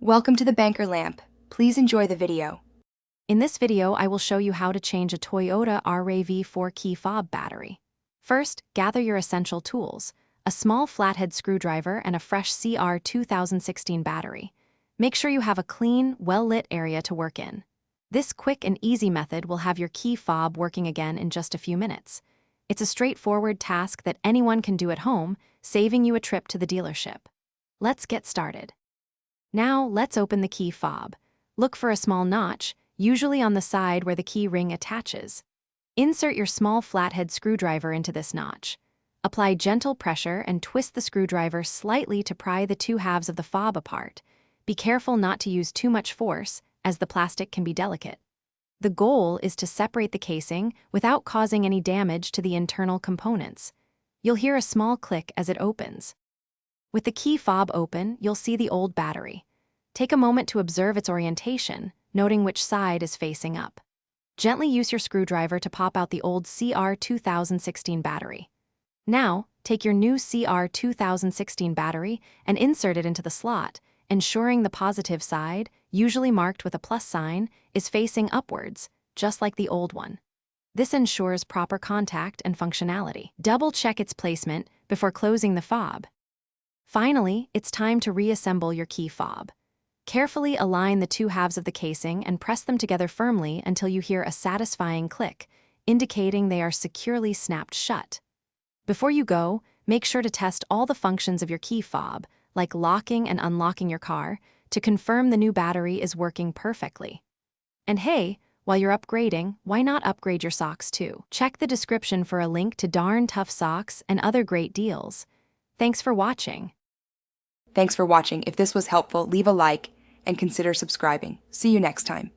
Welcome to the Banker Lamp. Please enjoy the video. In this video, I will show you how to change a Toyota RAV4 key fob battery. First, gather your essential tools: a small flathead screwdriver and a fresh CR 2016 battery. Make sure you have a clean, well-lit area to work in. This quick and easy method will have your key fob working again in just a few minutes. It's a straightforward task that anyone can do at home, saving you a trip to the dealership. Let's get started. Now, let's open the key fob. Look for a small notch, usually on the side where the key ring attaches. Insert your small flathead screwdriver into this notch. Apply gentle pressure and twist the screwdriver slightly to pry the two halves of the fob apart. Be careful not to use too much force, as the plastic can be delicate. The goal is to separate the casing without causing any damage to the internal components. You'll hear a small click as it opens. With the key fob open, you'll see the old battery. Take a moment to observe its orientation, noting which side is facing up. Gently use your screwdriver to pop out the old CR 2016 battery. Now, take your new CR 2016 battery and insert it into the slot, ensuring the positive side, usually marked with a plus sign, is facing upwards, just like the old one. This ensures proper contact and functionality. Double-check its placement before closing the fob. Finally, it's time to reassemble your key fob. Carefully align the two halves of the casing and press them together firmly until you hear a satisfying click, indicating they are securely snapped shut. Before you go, make sure to test all the functions of your key fob, like locking and unlocking your car, to confirm the new battery is working perfectly. And hey, while you're upgrading, why not upgrade your socks too? Check the description for a link to Darn Tough socks and other great deals. Thanks for watching. Thanks for watching. If this was helpful, leave a like and consider subscribing. See you next time.